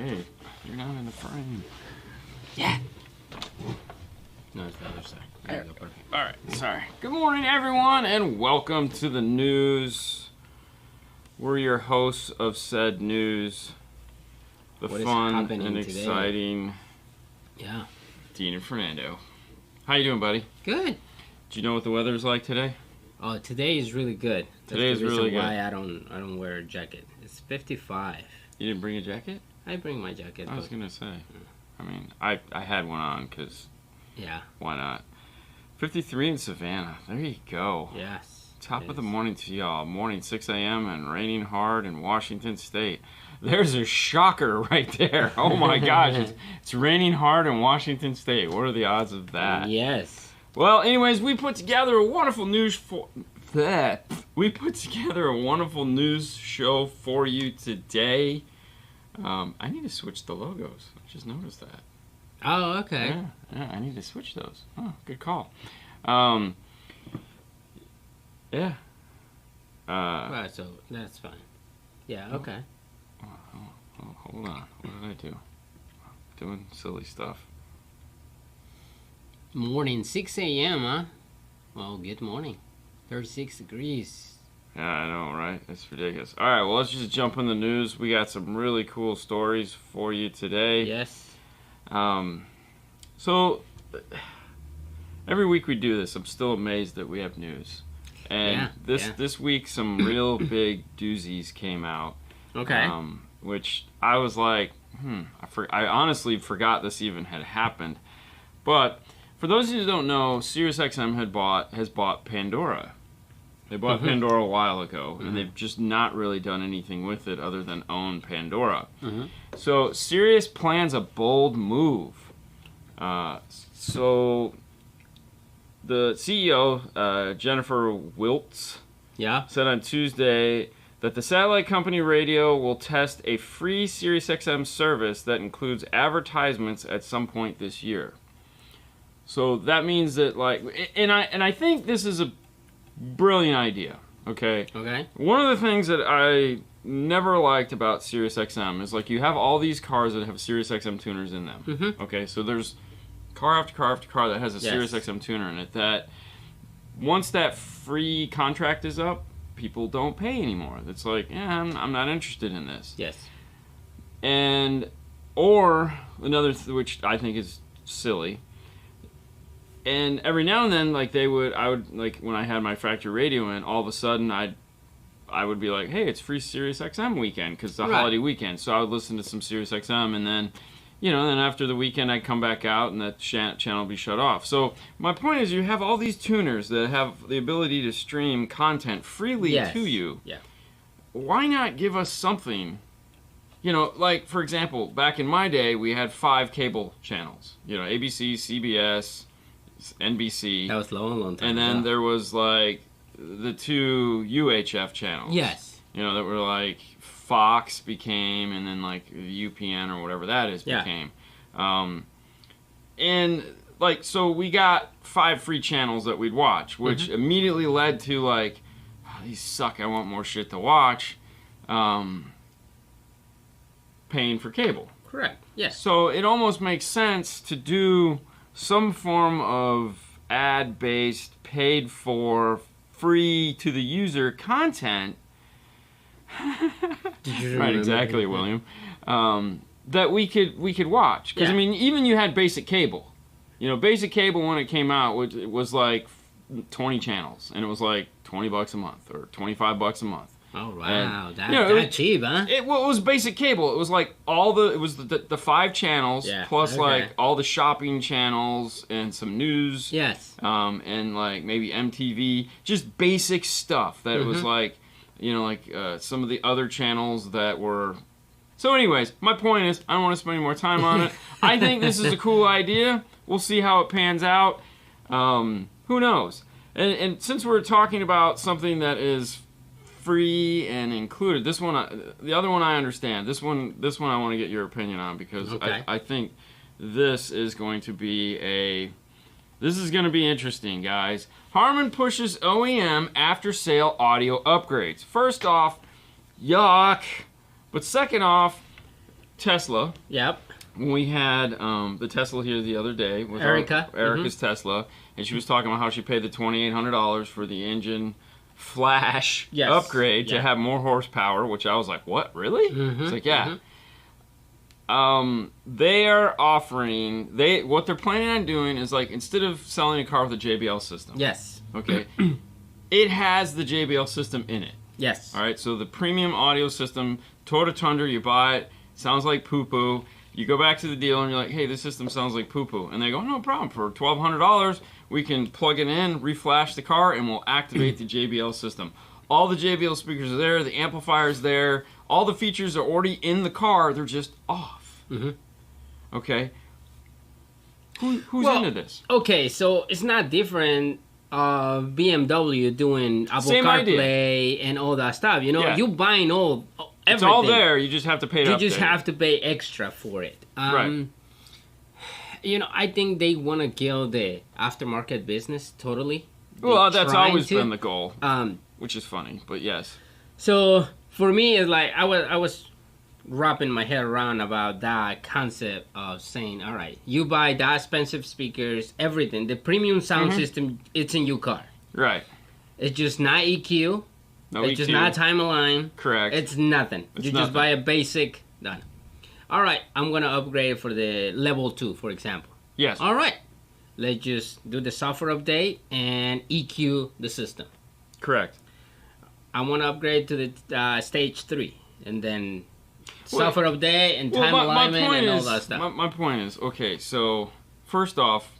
Hey, you're not in the frame. Yeah. No, it's the other side. There you go, perfect. All right, sorry. Good morning, everyone, and welcome to the news. We're your hosts of said news. The What is fun happening and today? exciting Yeah. Dean and Fernando. How you doing, buddy? Good. Do you know what the weather's like today? Oh, today is really good. Today is really good. Why I don't wear a jacket. It's 55. You didn't bring a jacket? I bring my jacket. I was gonna say. I mean, I had one on because Yeah. why not? 53 in Savannah. There you go. Yes. Top it of the is. morning to y'all. Morning 6 a.m. and raining hard in Washington State. There's a shocker right there. Oh my gosh. It's raining hard in Washington State. What are the odds of that? Yes. Well, anyways, we put together a wonderful news show for you today. I need to switch the logos. I just noticed that. Oh, okay. Yeah, I need to switch those. Oh, good call. Yeah. Right, so that's fine. Yeah, okay. Oh, hold on. What did I do? Doing silly stuff. Morning, 6 a.m., huh? Well, good morning. 36 degrees. Yeah, I know, right? It's ridiculous. All right, well, let's just jump in the news. We got some really cool stories for you today. Yes. So, every week we do this. I'm still amazed that we have news. And this week, some real big doozies came out. Okay. Which I was like, I honestly forgot this even had happened. But for those of you who don't know, SiriusXM has bought Pandora. They bought Pandora a while ago, and they've just not really done anything with it other than own Pandora. So Sirius plans a bold move. So the CEO, Jennifer Wiltz, said on Tuesday that the satellite company radio will test a free SiriusXM service that includes advertisements at some point this year. So that means that, like, and I think this is a brilliant idea. Okay. Okay. One of the things that I never liked about SiriusXM is, like, you have all these cars that have SiriusXM tuners in them. Okay, so there's car after car after car that has a SiriusXM tuner in it. That once that free contract is up, people don't pay anymore. It's like, yeah, I'm not interested in this. Yes. And or another which I think is silly. And every now and then, like, I would like, when I had my factory radio in, all of a sudden I would be like, hey, it's free SiriusXM weekend because it's a holiday weekend. So I would listen to some SiriusXM, and then, then after the weekend I'd come back out and that channel would be shut off. So my point is, you have all these tuners that have the ability to stream content freely to you. Yeah. Why not give us something? Like, for example, back in my day, we had 5 cable channels. ABC, CBS, NBC. That was long time and then there was, like, the 2 UHF channels. Yes. That were, like, Fox became, and then, like, UPN or whatever that is became. And, like, so we got 5 free channels that we'd watch, which immediately led to, like, oh, these suck, I want more shit to watch. Paying for cable. Correct. Yes. So it almost makes sense to do some form of ad-based, paid-for, free to the user content. Right, exactly, William. That we could watch. Because I mean, even you had basic cable. Basic cable when it came out was like 20 channels, and it was like $20 a month or $25 a month. Oh wow, and, that cheap, huh? It was basic cable. It was like the 5 channels plus like all the shopping channels and some news. Yes. And like maybe MTV, just basic stuff that was like, some of the other channels that were. So, anyways, my point is, I don't want to spend any more time on it. I think this is a cool idea. We'll see how it pans out. Who knows? And since we're talking about something that is free and included, the other one I understand. This one I want to get your opinion on, because I think this is going to be interesting, guys. Harman pushes OEM after-sale audio upgrades. First off, yuck. But second off, Tesla. Yep. We had the Tesla here the other day with Erica's Tesla, and she was talking about how she paid the $2,800 for the engine flash upgrade to have more horsepower, which I was like, what, really? It's like, yeah. They are offering, what they're planning on doing is, like, instead of selling a car with a JBL system. Yes. Okay. It has the JBL system in it. Yes. All right, so the premium audio system, Toyota Tundra, you buy it, sounds like poo-poo. You go back to the dealer and you're like, hey, this system sounds like poo-poo. And they go, no problem. For $1,200, we can plug it in, reflash the car, and we'll activate the JBL system. All the JBL speakers are there. The amplifier's there. All the features are already in the car. They're just off. Okay? Who's into this? Okay, so it's not different BMW doing Apple CarPlay and all that stuff. You know, you buying all... everything. It's all there. You just have to pay. You just have to pay extra for it. Right. You know, I think they want to kill the aftermarket business totally. Well, that's always been the goal. Which is funny, but yes. So for me, it's like I was wrapping my head around about that concept of saying, all right, you buy that expensive speakers, everything, the premium sound system, it's in your car. Right. It's just not EQ. No it's EQ. just not time-aligned. Correct. It's nothing. You just buy a basic, done. All right, I'm going to upgrade for the level 2, for example. Yes. All right, let's just do the software update and EQ the system. Correct. I want to upgrade to the stage 3, and then software update and time alignment and all that stuff. My point is, okay, so first off,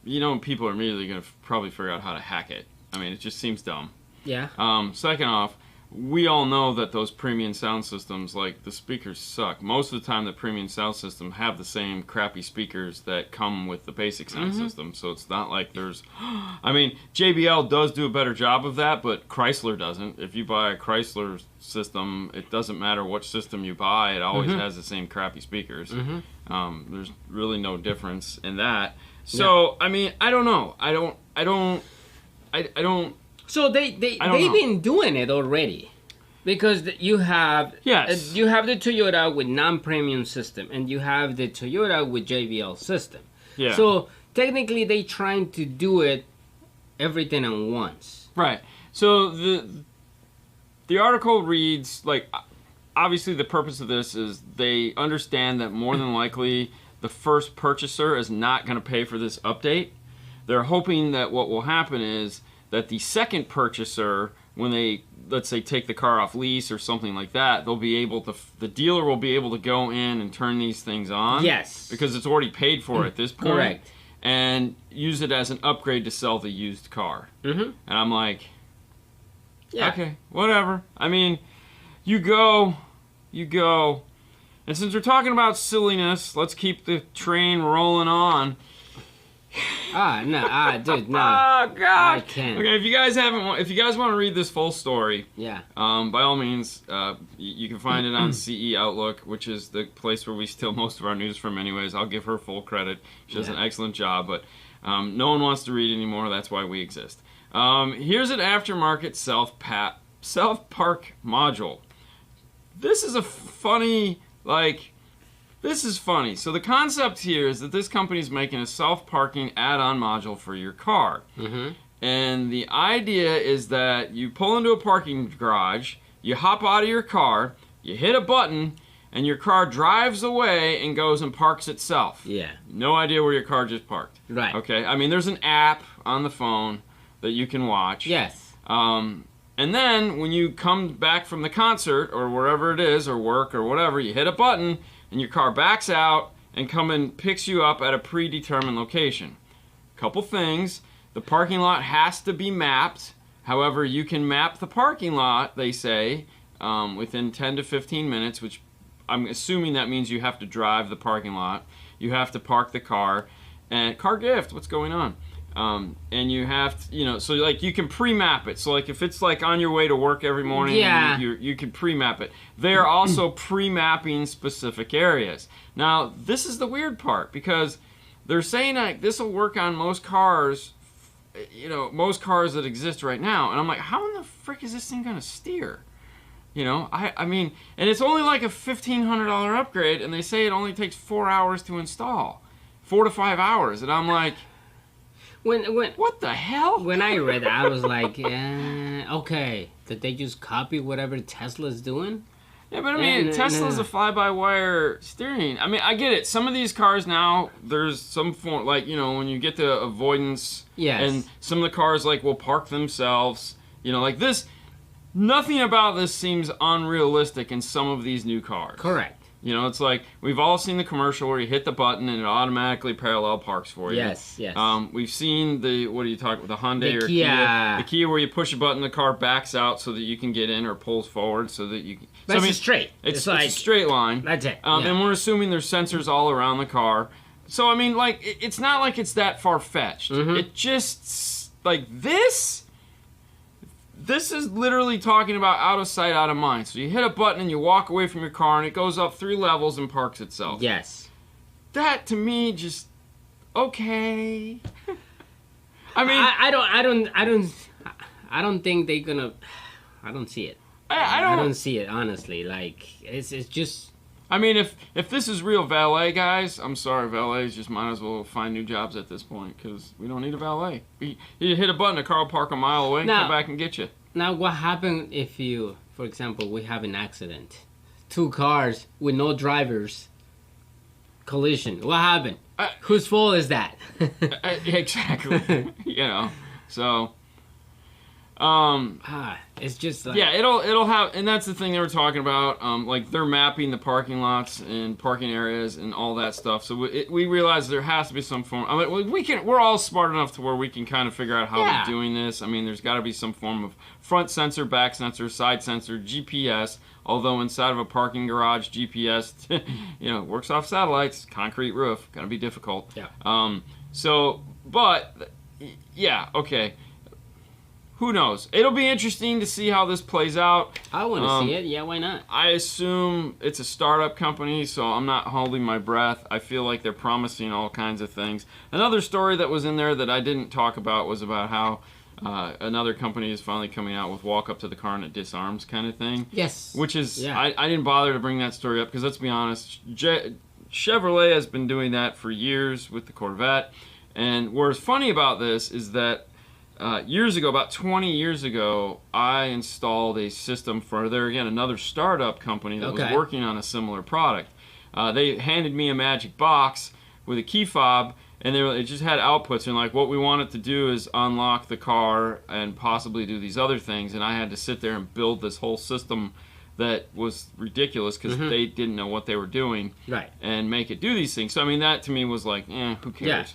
you know, people are immediately going to probably figure out how to hack it. I mean, it just seems dumb. Yeah. Second off, we all know that those premium sound systems, like, the speakers suck. Most of the time, the premium sound system have the same crappy speakers that come with the basic sound system. So it's not like there's... I mean, JBL does do a better job of that, but Chrysler doesn't. If you buy a Chrysler system, it doesn't matter what system you buy. It always has the same crappy speakers. There's really no difference in that. So, I mean, I don't know. I don't... So they've been doing it already, because you have you have the Toyota with non-premium system, and you have the Toyota with JBL system. Yeah. So technically, they trying to do it everything at once. Right. So the article reads, like, obviously the purpose of this is they understand that more than likely the first purchaser is not going to pay for this update. They're hoping that what will happen is that the second purchaser, when they, let's say, take the car off lease or something like that, they'll be able to, the dealer will be able to go in and turn these things on. Yes. Because it's already paid for at this point. Correct. And use it as an upgrade to sell the used car. And I'm like, okay, whatever. I mean, you go. And since we're talking about silliness, let's keep the train rolling on. Dude, no. Oh God! I can't. Okay, if you guys want to read this full story, by all means, you can find it on CE Outlook, which is the place where we steal most of our news from. Anyways, I'll give her full credit. She does an excellent job, but no one wants to read anymore. That's why we exist. Here's an aftermarket self-park module. This is a funny, This is funny. So the concept here is that this company is making a self-parking add-on module for your car. And the idea is that you pull into a parking garage, you hop out of your car, you hit a button, and your car drives away and goes and parks itself. Yeah. No idea where your car just parked. Right. Okay? I mean, there's an app on the phone that you can watch. Yes. And then when you come back from the concert or wherever it is, or work or whatever, you hit a button, and your car backs out and picks you up at a predetermined location. Couple things. The parking lot has to be mapped. However, you can map the parking lot, they say, within 10 to 15 minutes, which I'm assuming that means you have to drive the parking lot. You have to park the car. And car gift, what's going on? And you have to, so you can pre-map it. So if it's on your way to work every morning, you can pre-map it. They're also pre-mapping specific areas. Now, this is the weird part, because they're saying this will work on most cars, most cars that exist right now. And I'm like, how in the frick is this thing going to steer? You know, I mean, and it's only like a $1,500 upgrade, and they say it only takes 4 hours to install, 4 to 5 hours, and I'm like, what the hell? When I read that, I was like, okay, did they just copy whatever Tesla's doing? Yeah, but I mean, Tesla's a fly-by-wire steering. I mean, I get it. Some of these cars now, there's some form, like, you know, when you get to avoidance, and some of the cars, like, will park themselves, you know, like this. Nothing about this seems unrealistic in some of these new cars. Correct. You know, it's like, we've all seen the commercial where you hit the button and it automatically parallel parks for you. Yes. We've seen the, what do you talk about, the Hyundai the or Kia. The Kia where you push a button, the car backs out so that you can get in or pulls forward so that you can... But it's straight. It's like, it's a straight line. That's it. And we're assuming there's sensors all around the car. So, I mean, like, it's not like it's that far-fetched. It just, like, this is literally talking about out of sight, out of mind. So you hit a button and you walk away from your car and it goes up 3 levels and parks itself. Yes. That, to me, just, okay. I mean... I don't think they're gonna... I don't see it. I don't see it, honestly. Like, it's just... I mean, if this is real valet, guys, I'm sorry, valets just might as well find new jobs at this point, because we don't need a valet. You hit a button, a car will park a mile away and come back and get you. Now, what happens if you, for example, we have an accident? 2 cars with no drivers, collision. What happened? Whose fault is that? Exactly. You know, so... it's just like... Yeah, it'll have, and that's the thing they were talking about, like they're mapping the parking lots and parking areas and all that stuff. So we realize there has to be some form. I mean, we're all smart enough to where we can kind of figure out how we're doing this. I mean, there's got to be some form of front sensor, back sensor, side sensor, GPS. Although inside of a parking garage, GPS, you know, works off satellites, concrete roof, gonna be difficult. Yeah. But yeah, okay. Who knows? It'll be interesting to see how this plays out. I want to see it. Yeah, why not? I assume it's a startup company, so I'm not holding my breath. I feel like they're promising all kinds of things. Another story that was in there that I didn't talk about was about how another company is finally coming out with walk up to the car and it disarms kind of thing. Yes. Which is, I didn't bother to bring that story up because let's be honest, Chevrolet has been doing that for years with the Corvette. And what's funny about this is that years ago, about 20 years ago, I installed a system for, another startup company that was working on a similar product. They handed me a magic box with a key fob, and it just had outputs, and like what we wanted to do is unlock the car and possibly do these other things, and I had to sit there and build this whole system that was ridiculous because they didn't know what they were doing and make it do these things. So I mean, that to me was like, who cares?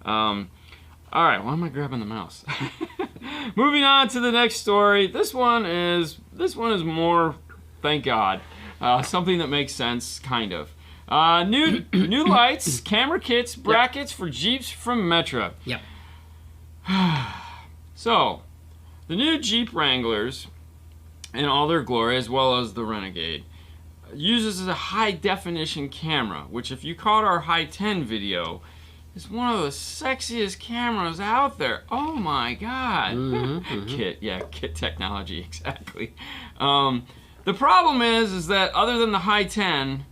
All right, why am I grabbing the mouse? Moving on to the next story. This one is more, thank God, something that makes sense, kind of. New lights, camera kits, brackets for Jeeps from Metra. Yep. So, the new Jeep Wranglers, in all their glory, as well as the Renegade, uses a high-definition camera, which if you caught our high 10 video, is one of the sexiest cameras out there. Oh my God. Kit technology, exactly. The problem is that other than the high 10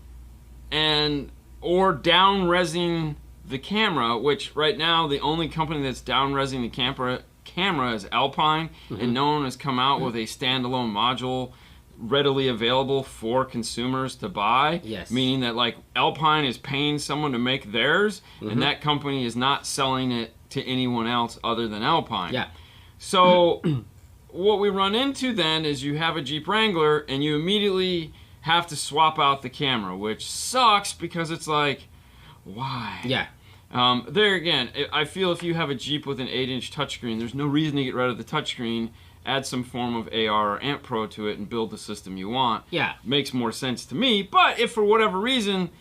or down-resing the camera, which right now the only company that's down-resing the camera is Alpine, and no one has come out with a standalone module readily available for consumers to buy. Yes. Meaning that like Alpine is paying someone to make theirs, and that company is not selling it to anyone else other than Alpine. Yeah. So what we run into then is you have a Jeep Wrangler and you immediately have to swap out the camera, which sucks because it's like, why? Yeah. There again, I feel if you have a Jeep with an 8-inch touchscreen, there's no reason to get rid of the touchscreen, add some form of AR or AMP Pro to it and build the system you want. Yeah. Makes more sense to me. But if for whatever reason,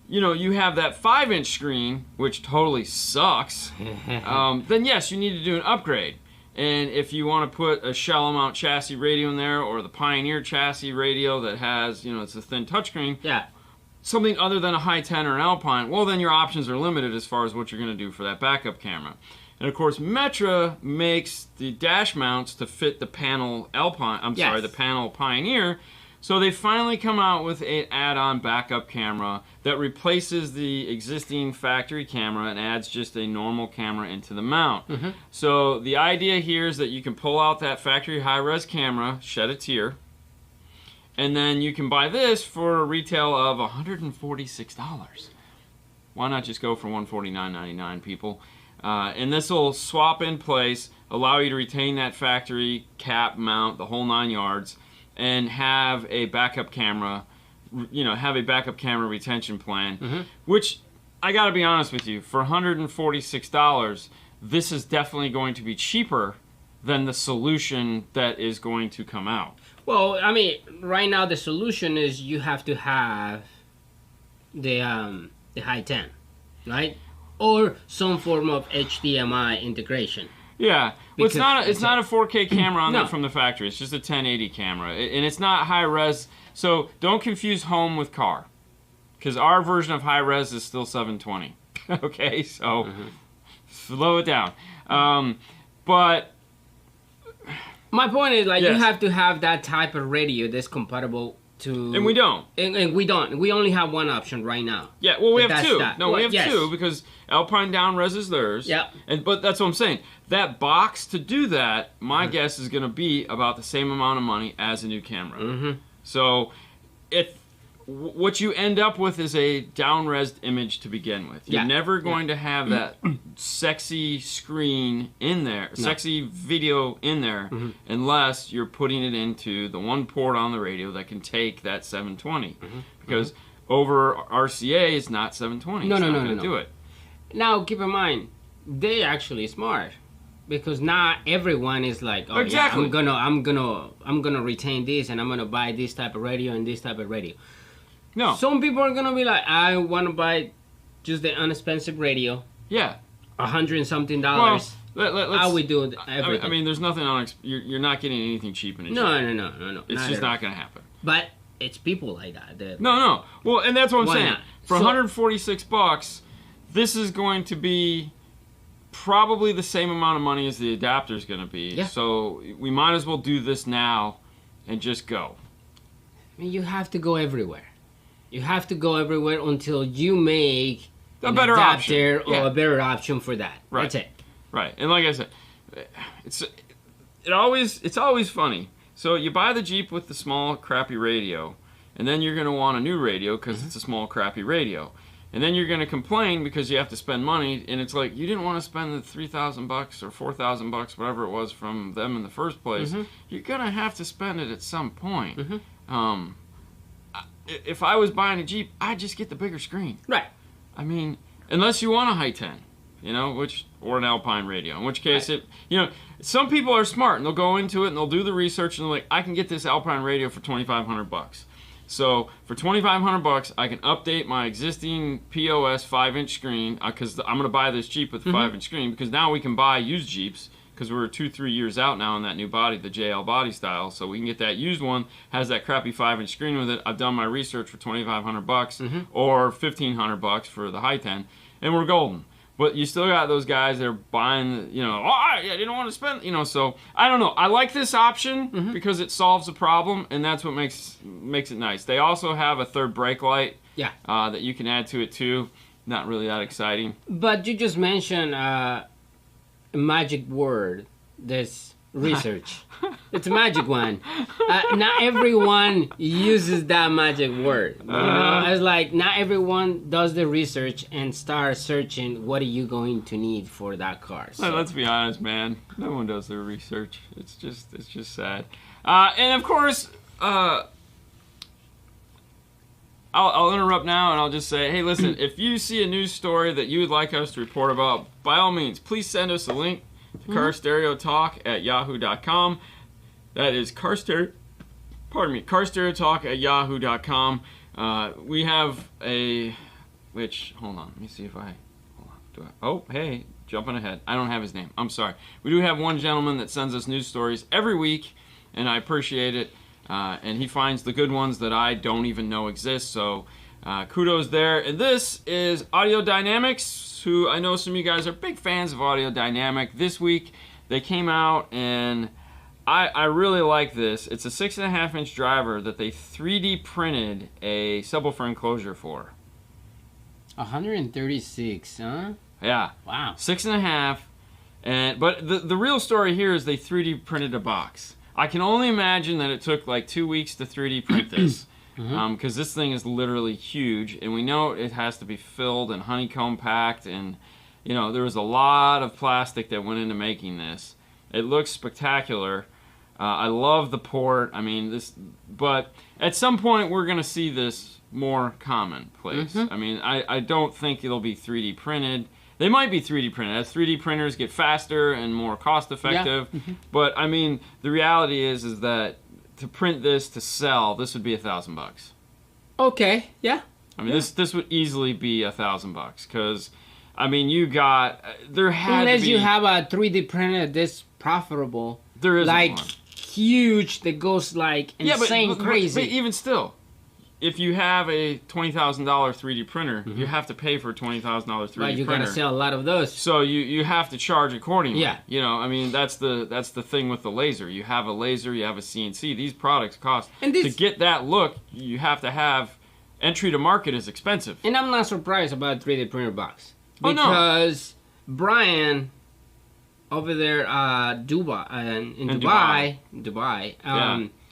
you know, you have that 5-inch screen, which totally sucks, then yes, you need to do an upgrade. And if you want to put a shell mount chassis radio in there or the Pioneer chassis radio that has, you know, it's a thin touchscreen. Yeah. Something other than a high 10 or an Alpine, well, then your options are limited as far as what you're going to do for that backup camera. And of course, Metra makes the dash mounts to fit the panel the panel Pioneer. So they finally come out with an add-on backup camera that replaces the existing factory camera and adds just a normal camera into the mount. So the idea here is that you can pull out that factory high-res camera, shed a tear, and then you can buy this for a retail of $146. Why not just go for $149.99, people? And this will swap in place, allow you to retain that factory cap mount, the whole 9 yards, and have a backup camera, retention plan, which I gotta be honest with you, for $146, this is definitely going to be cheaper than the solution that is going to come out. Well, I mean, right now the solution is you have to have the high 10, right? Or some form of HDMI integration. Yeah, well, it's not a 4K camera on that from the factory. It's just a 1080 camera, and it's not high res. So don't confuse home with car, because our version of high res is still 720. Okay, so slow it down. But my point is, like, you have to have that type of radio that's compatible to. And we don't. And we don't. We only have one option right now. Yeah, well, we have two. No, we have two because Alpine Down Res is theirs. Yeah. But that's what I'm saying. That box to do that, my guess is going to be about the same amount of money as a new camera. So, what you end up with is a down-resed image to begin with. You're never going to have that sexy screen in there, sexy video in there, unless you're putting it into the one port on the radio that can take that 720. Because over RCA, it's not 720. It's not going to do it. Now, keep in mind, they actually smart. Because not everyone is like, oh exactly. yeah, I'm gonna retain this and I'm gonna buy this type of radio and this type of radio. No. Some people are gonna be like, I want to buy just the inexpensive radio. Yeah. $100 and something. Well, I would do everything. I mean, there's nothing you're not getting anything cheap in a No. It's just not gonna happen. But it's people like that. No. Well, and that's what I'm saying. Not? For $146, this is going to be probably the same amount of money as the adapter is going to be. Yeah. So we might as well do this now and just go. I mean, you have to go everywhere. You have to go everywhere until you make a better adapter option. or a better option for that. Right. That's it. Right. And like I said, it's always funny. So you buy the Jeep with the small crappy radio, and then you're going to want a new radio because it's a small crappy radio. And then you're going to complain because you have to spend money, and it's like, you didn't want to spend the $3,000 or $4,000, whatever it was from them in the first place. You're going to have to spend it at some point. If I was buying a Jeep, I'd just get the bigger screen. Right. I mean, unless you want a high 10, or an Alpine radio, in which case some people are smart, and they'll go into it, and they'll do the research, and they're like, I can get this Alpine radio for $2,500. So for $2,500, I can update my existing POS 5-inch screen because I'm going to buy this Jeep with a 5-inch screen because now we can buy used Jeeps because we're 2-3 years out now on that new body, the JL body style. So we can get that used one, has that crappy 5-inch screen with it. I've done my research for $2,500 or $1,500 for the high 10, and we're golden. But you still got those guys that are buying, I didn't want to spend, so I don't know. I like this option because it solves a problem, and that's what makes it nice. They also have a third brake light that you can add to it too. Not really that exciting. But you just mentioned a magic word, this research. It's a magic one. Not everyone uses that magic word. It's like not everyone does the research and starts searching what are you going to need for that car. So. Let's be honest, man. No one does their research. It's just sad. And of course, I'll interrupt now and I'll just say, hey, listen, if you see a news story that you would like us to report about, by all means, please send us a link to carstereotalk@yahoo.com. That is carstereotalk@yahoo.com. We have hold on, let me see if hey, jumping ahead. I don't have his name. I'm sorry. We do have one gentleman that sends us news stories every week, and I appreciate it. And he finds the good ones that I don't even know exist. So kudos there. And this is AudioDynamics, who I know some of you guys are big fans of AudioDynamic. This week they came out, and I really like this. It's a 6.5-inch driver that they 3D printed a subwoofer enclosure for. 136, huh? Yeah. Wow. 6.5. But the real story here is they 3D printed a box. I can only imagine that it took like 2 weeks to 3D print this. Because this thing is literally huge, and we know it has to be filled and honeycomb packed, and there was a lot of plastic that went into making this. It looks spectacular. I love the port. I mean, but at some point we're going to see this more commonplace. I mean, I don't think it'll be 3D printed. They might be 3D printed. As 3D printers get faster and more cost effective. Yeah. But I mean, the reality is that to print this to sell, this would be $1,000. Okay, yeah. I mean, this would easily be $1,000 because, I mean, there had unless to be, you have a 3D printer this profitable, there is like one. Huge that goes like insane crazy. But even still, if you have a $20,000 3D printer, you have to pay for a $20,000 3D printer. Right, you gotta sell a lot of those. So you have to charge accordingly. Yeah. I mean, that's the thing with the laser. You have a laser, you have a CNC. These products cost. To get that look, you have to have entry to market is expensive. And I'm not surprised about 3D printer box. Oh, no. Because Brian over there in Dubai,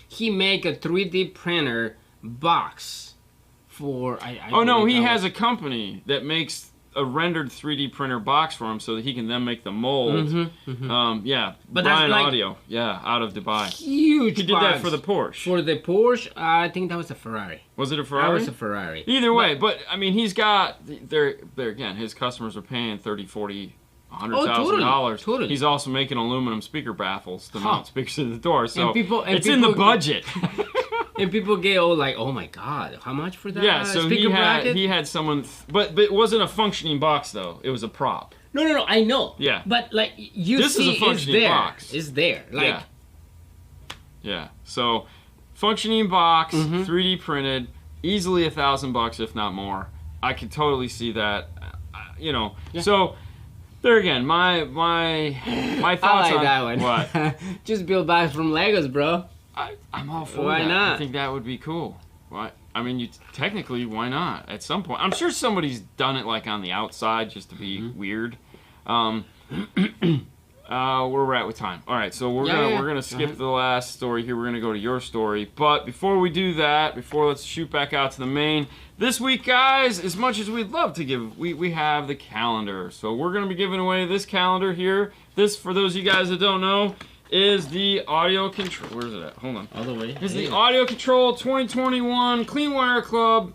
he make a 3D printer box for he has a company that makes a rendered 3D printer box for him so that he can then make the mold. But Brian that's like Audio, out of Dubai. Huge. He did that for the Porsche. For the Porsche, I think that was a Ferrari. Was it a Ferrari? That was a Ferrari. Either way, but I mean, he's got there again. His customers are paying $30,000, $40,000, $100,000. Totally. He's also making aluminum speaker baffles to mount speakers in the door. So it's in the budget. And people get all like, "Oh my God, how much for that?" Yeah, so he had someone, but it wasn't a functioning box though. It was a prop. No, I know. Yeah. But like this is a functioning box. It's there. Like. Yeah. So, functioning box, 3D printed, easily $1,000 if not more. I could totally see that. Yeah. So. There again, my thoughts I like on that one. What? Just build bags from Legos, bro. I'm all for Why that. not? I think that would be cool. Why? I mean, technically, why not? At some point, I'm sure somebody's done it like on the outside just to be weird. Where we're at with time. All right, so we're gonna skip the last story here. We're gonna go to your story, but before we do that, let's shoot back out to the main. This week, guys, as much as we'd love to give, we have the calendar. So we're gonna be giving away this calendar here. This, for those of you guys that don't know, is the audio control. Where's it at? Hold on. All the way. Is the Audio Control 2021 Clean Wire Club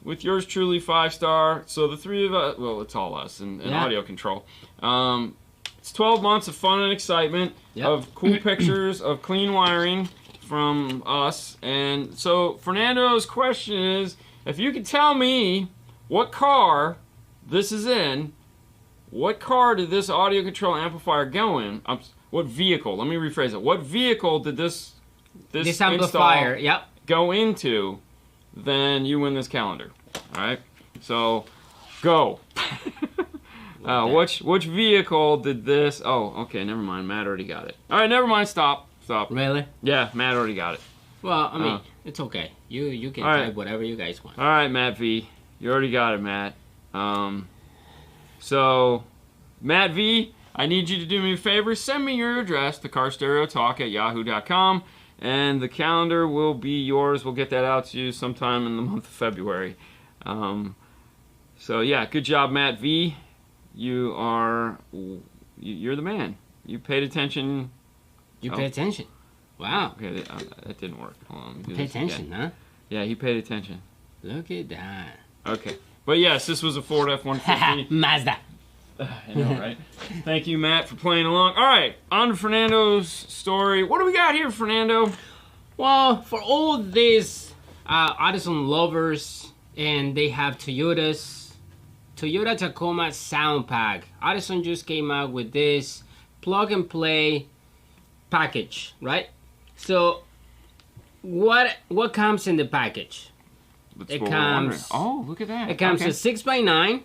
with yours truly 5-star. So the three of us, well, it's all us and Audio Control. It's 12 months of fun and excitement, of cool pictures, of clean wiring from us. And so Fernando's question is, if you could tell me what car this is in, what car did this audio control amplifier go in? What vehicle? Let me rephrase it. What vehicle did this amplifier go into? Then you win this calendar. All right. So, go. Which vehicle did this? Oh, okay. Never mind. Matt already got it. All right. Never mind. Stop. Really? Yeah. Matt already got it. Well, I mean, it's okay. You can type whatever you guys want. All right, Matt V. You already got it, Matt. So, Matt V, I need you to do me a favor. Send me your address to carstereotalk@yahoo.com, and the calendar will be yours. We'll get that out to you sometime in the month of February. So, yeah, good job, Matt V. You're the man. You paid attention. You paid attention. Wow. Okay, that didn't work. Hold on. Pay attention, huh? Yeah, he paid attention. Look at that. Okay. But yes, this was a Ford F-150. Mazda. I know, right? Thank you, Matt, for playing along. All right, on to Fernando's story. What do we got here, Fernando? Well, for all these Audison lovers, and they have Toyota Tacoma sound pack. Audison just came out with this plug-and-play package, right? So, what comes in the package? That's It what we're wondering. comes. Oh, look at that. It comes okay. a 6x9,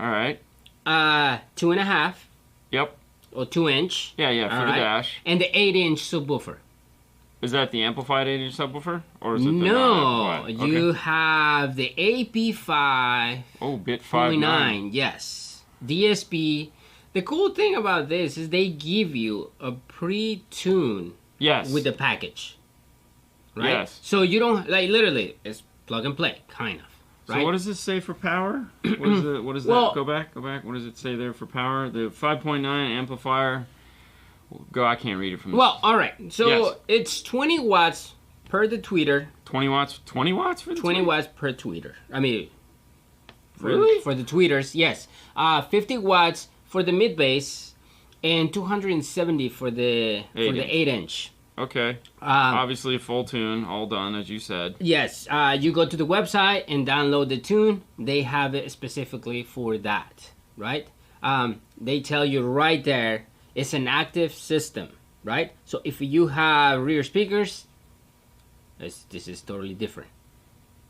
All right. 2.5 Yep. or 2-inch. Yeah, yeah, for All the right. dash. And the 8-inch subwoofer. Is that the amplified 8-inch subwoofer? Or is it the No, non-amplified? you have the AP5. Oh, bit 5.9. Yes. DSP. The cool thing about this is they give you a pre-tune Yes. with the package. Right? Yes. So you don't, like, literally, it's plug and play, kind of. Right? So what does this say for power? What is Well, that? Go back. What does it say there for power? The 5.9 amplifier. Go. I can't read it from this. Well, all right. So Yes. it's 20 watts per the tweeter. 20 watts. 20 watts for the 20 tweet? watts per tweeter. I mean, Really? for the tweeters, yes. 50 watts for the mid bass, and 270 for the 8-inch. Okay. Obviously a full tune, all done as you said. Yes. You go to the website and download the tune. They have it specifically for that, right? They tell you right there it's an active system, right? So if you have rear speakers, this is totally different.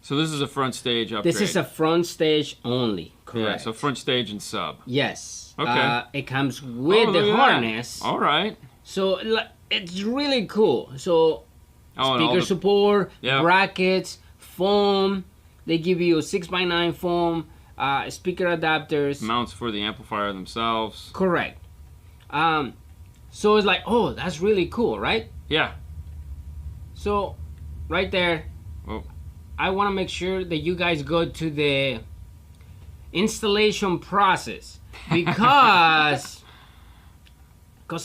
So this is a front stage upgrade. This is a front stage only, correct? Yeah, so front stage and sub. Yes. Okay. It comes with look the at harness. that. All right. So it's really cool. So Oh, and all speaker the- support, Yeah. brackets, foam. They give you a 6x9 foam, speaker adapters. mounts for the amplifier themselves. Correct. So it's like, oh, that's really cool, right? Yeah. So right there, Oh. I want to make sure that you guys go to the installation process because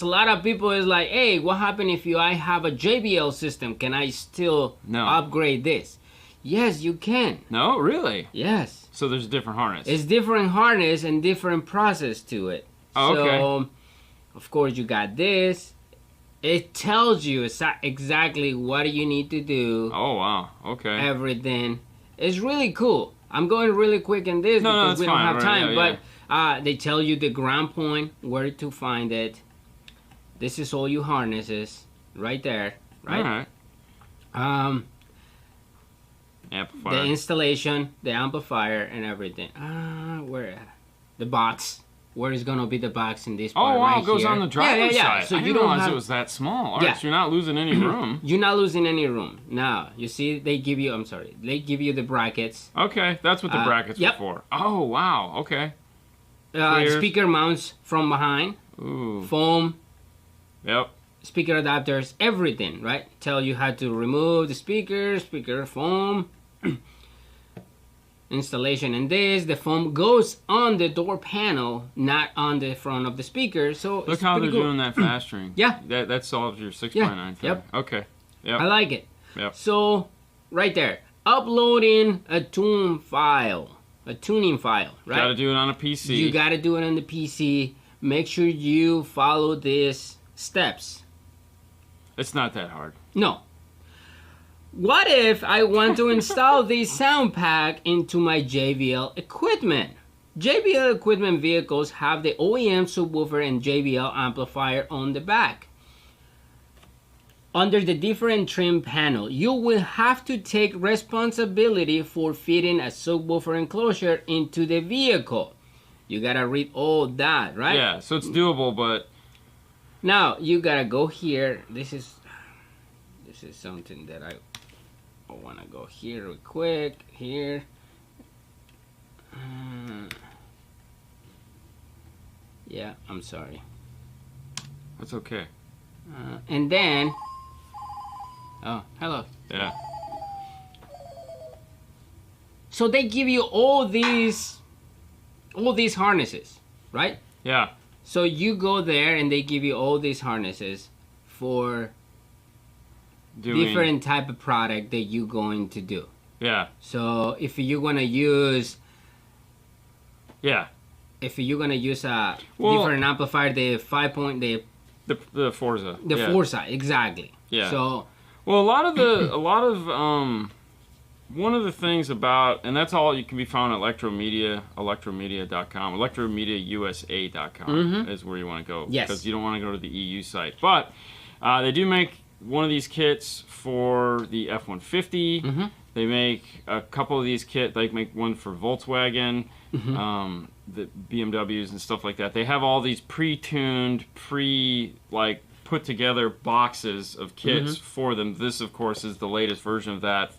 a lot of people is like, hey, what happened if I have a JBL system? Can I still upgrade this? Yes, you can. No, really? Yes. So there's a different harness. It's different harness and different process to it. Oh, okay. So, of course, you got this. It tells you exactly what you need to do. Oh, wow. Okay. Everything. It's really cool. I'm going really quick in this because we don't have time. But they tell you the ground point, where to find it. This is all your harnesses right there, right? All right. Amplifier. The installation, the amplifier, and everything. Where? The box. Where is gonna be the box in this part? Oh, wow. Right it goes here. on the driver's side. So I you didn't don't realize have, it was that small. All Yeah. right, so you're not losing any room. You're not losing any room. Now, you see, they give you, they give you the brackets. Okay, that's what the brackets yep. were for. Oh, wow. Okay. Speaker mounts from behind. Ooh. Foam. Yep. Speaker adapters, everything, right? Tell you how to remove the speaker foam. Installation and the foam goes on the door panel, not on the front of the speaker. So Look how they're doing that fastering. Yeah. That solves your 6x9 thing. Yep. Okay. Yep. I like it. Yep. So, right there, uploading a tuning file, right? Gotta do it on a PC. You gotta do it on the PC. Make sure you follow these steps. It's not that hard. No. What if I want to install this sound pack into my JBL equipment? JBL equipment vehicles have the OEM subwoofer and JBL amplifier on the back. Under the different trim panel, you will have to take responsibility for fitting a subwoofer enclosure into the vehicle. You gotta read all that, right? Yeah, so it's doable, but... Now, you gotta go here. This is something that I want to go here real quick. Here. Yeah, I'm sorry. That's okay. And then... Oh, hello. Yeah. So they give you all these harnesses, right? Yeah. So you go there and they give you all these harnesses for different type of product that you're going to do. Yeah. So if you're gonna use, Yeah. if you're gonna use a Well- different amplifier, the 5-point, the Forza. Forza, exactly. Yeah. So Well, one of the things about, and that's all you can be found at electromedia.com, electromediausa.com is where you want to go. Yes. Because you don't want to go to the EU site. But they do make one of these kits for the F-150, They make a couple of these kits. They make one for Volkswagen, the BMWs and stuff like that. They have all these pre-tuned, put together boxes of kits for them. This, of course, is the latest version of that.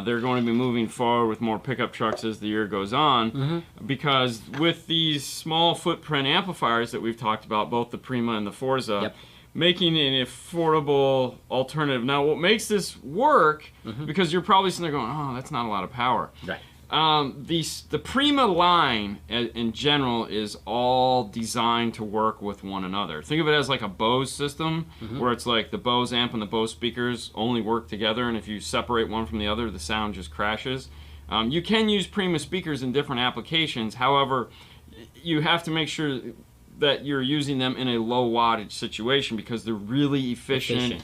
They're going to be moving forward with more pickup trucks as the year goes on, because with these small footprint amplifiers that we've talked about, both the Prima and the Forza, making an affordable alternative. Now, what makes this work, because you're probably sitting there going, oh, that's not a lot of power. Right. The Prima line in general is all designed to work with one another. Think of it as like a Bose system, where it's like the Bose amp and the Bose speakers only work together, and if you separate one from the other, the sound just crashes. You can use Prima speakers in different applications. However, you have to make sure that you're using them in a low wattage situation, because they're really efficient.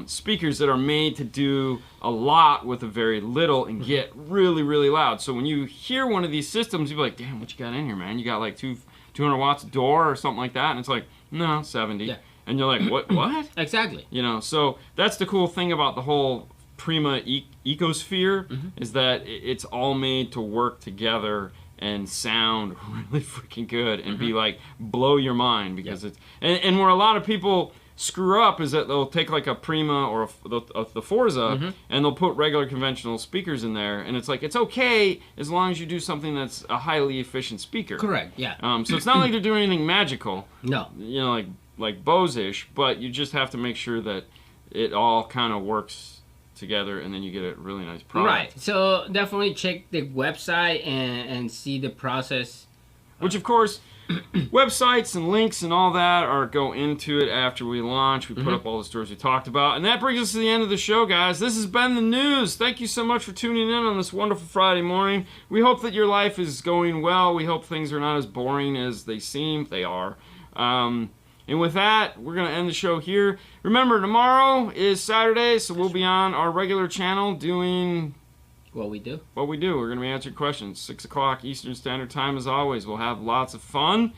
Speakers that are made to do a lot with a very little and get really, really loud. So when you hear one of these systems, you'll be like, damn, what you got in here, man? You got like 200 watts door or something like that? And it's like, no, 70. And you're like, what? Exactly. You know, so that's the cool thing about the whole Prima ecosphere, is that it's all made to work together and sound really freaking good and be like, blow your mind, because it's, and where a lot of people screw up is that they'll take like a Prima or the Forza and they'll put regular conventional speakers in there, and it's like, it's okay as long as you do something that's a highly efficient speaker. Correct, yeah. So it's not like they're doing anything magical. No. You know, like Bose-ish, but you just have to make sure that it all kind of works together, and then you get a really nice product. Right. So definitely check the website and see the process. Which, of course, websites and links and all that go into it after we launch. We put up all the stories we talked about. And that brings us to the end of the show, guys. This has been the news. Thank you so much for tuning in on this wonderful Friday morning. We hope that your life is going well. We hope things are not as boring as they seem. They are. And with that, we're going to end the show here. Remember, tomorrow is Saturday, so we'll be on our regular channel doing what we do. We're going to be answering questions. 6 o'clock Eastern Standard Time, as always. We'll have lots of fun.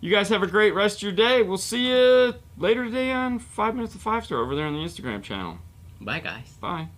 You guys have a great rest of your day. We'll see you later today on 5 Minutes to 5 Star over there on the Instagram channel. Bye, guys. Bye.